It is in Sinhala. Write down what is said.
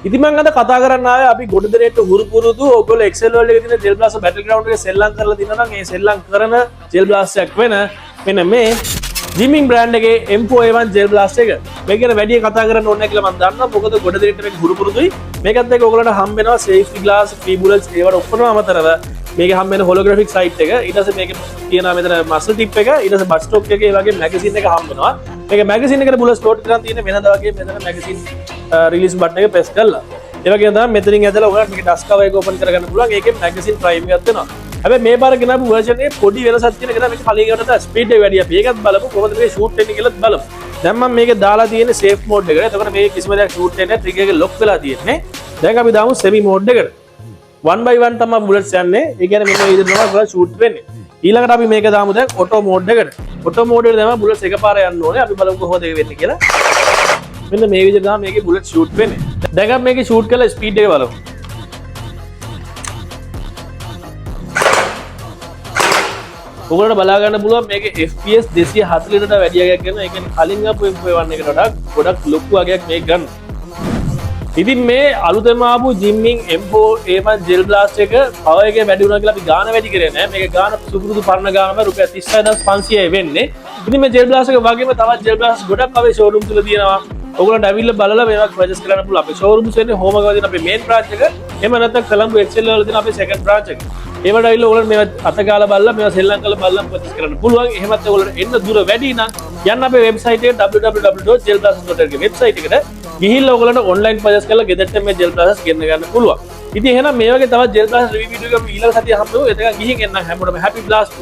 ඉතින් මම අද කතා කරන්න ආවේ අපි ගොඩ දෙනෙක්ට හුරු පුරුදු ඔයගොල්ලෝ Excel වල එකේ තියෙන ජෙල් බ්ලාස්ට් බැටල්ග්‍රවුන්ඩ් එකේ සෙල්ලම් කරලා දිනනවා නම් ඒ සෙල්ලම් කරන ජෙල් බ්ලාස්ට් එකක් වෙන මෙන්න මේ ජිමින් බ්‍රෑන්ඩ් එකේ M4A1 ජෙල් බ්ලාස්ට් එක. මේක ගැන වැඩි කතා කරන්න ඕනේ නැහැ කියලා මම දන්නවා. මොකද ගොඩ දෙනෙක්ට මේක හුරු පුරුදුයි. මේකත් එක්ක ඔයගොල්ලන්ට හම්බ වෙනවා සේෆ්ටි ග්ලාස්, ෆ්‍රී බුලට්ස් ඒවට ඔක්කොම අමතරව මේක හම්බ වෙන හොලෝග්‍රැෆික් සයිට් එක. ඊට පස්සේ මේකේ තියෙනවා මෙතන මසල් ටිප් එක, ඊට පස්සේ බස් ස්ටොක් එකේ ඒ වගේ මැගසින් එක හම්බ වෙනවා. මේක මැගසින් එකට බුලට්ස් ලෝඩ් කරන් තියෙන වෙනද වගේ මෙතන මැගසින් රිලීස් බටන් එක ප්‍රෙස් කරලා ඒ වගේම තමයි මෙතනින් ඇදලා ඔයාලට මේක ඩස්ට් කවර් එක ඕපන් කරගන්න පුළුවන්. ඒකේ මැගසින් ප්‍රයිම් එකක් වෙනවා. හැබැයි මේ පාර ගෙනාපු version එකේ පොඩි වෙනසක් තියෙන එක තමයි මේක කලින් ඒකට ස්පීඩ් එක වැඩි. අපි ඒකත් බලමු කොහොමද මේක ෂූට් වෙන්නේ කියලාත් බලමු. දැන් මම මේකේ දාලා තියෙන්නේ සේෆ් මෝඩ් එකට. එතකොට මේක කිසිම දෙයක් ෂූට් වෙන්නේ නැහැ. ට්‍රිගර් එක ලොක් වෙලා තියෙන්නේ. දැන් අපි දාමු semi mode එකට. 1 by 1 තමයි bullets යන්නේ. ඒ කියන්නේ මෙන්න මේ විදිහට තමයි ෂූට් වෙන්නේ. ඊළඟට අපි මේක දාමු දැන් auto mode එකට. auto mode එකට තමයි bullets එකපාර යන්න ඕනේ. අපි බලමු කොහොමද ඒක වෙන්නේ කියලා. මෙන්න මේ විදිහට තමයි මේකේ bullets shoot වෙන්නේ. දැන් අපි මේකේ shoot කරලා speed එක බලමු. ඔයගොල්ලන්ට බලා ගන්න පුළුවන් මේකේ FPS 240ට වැඩි අගයක් ගන්නවා. ඒ කියන්නේ කලින් ආපු M4A1 එකට වඩා ගොඩක් ලොකු අගයක් මේක ගන්න. ඉතින් මේ අලුතෙන්ම ආපු Jimming M4A1 ජෙල් බ්ලාස්ට් එක පවර් එකේ වැඩි වුණා කියලා අපි ගාන වැඩි කරේ නෑ. මේක ගාන සුපුරුදු පරණ ගානම රුපියල් 36500යි වෙන්නේ. ඉතින් මේ ජෙල් බ්ලාස්ට් එක වගේම තවත් ජෙල් බ්ලාස්ට් ගොඩක් අපේ ෂෝරූම් තුල තියෙනවා. ඔයගොල්ලන්ට ඇවිල්ලා බලලා මේවා පර්චේස් කරන්න පුළුවන්. අපේ ෂෝරූම්ස් වෙන්නේ හෝමගාව තියෙන අපේ මේන් බ්‍රාන්ච් එක. එහෙම නැත්නම් කොළඹ එක්සෙල් වල තියෙන අපේ සෙකන්ඩ් බ්‍රාන්ච් එක. ඒවට ඇවිල්ලා ඔයගොල්ලන්ට මේවා අතගාලා බලලා මේවා සෙල්ලම් කරලා බලලා පර්චේස් කරන්න පුළුවන්. එහෙමත් ඔයගොල්ලන්ට එන්න දුර වැඩි නම් යන්න අපේ වෙබ්සයිට් එක www.gelblast.lk වෙබ්සයිට් එකට ගිහිල්ලා ඔයගොල්ලන්ට ඔන්ලයින් පර්චේස් කරලා ගෙදරට මේ ජෙල් බ්ලාස්ට් ගෙන්න ගන්න පුළුවන්. ඉතින් එහෙනම් මේ වගේ තවත් ජෙල් බ්ලාස්ට් රිවිව් වීඩියෝ එකක් ඊළඟ සතියේ හම්බෙමු. එතකන් ගිහින් එන්න හැමෝටම හැපි බ්ලාස්ට්.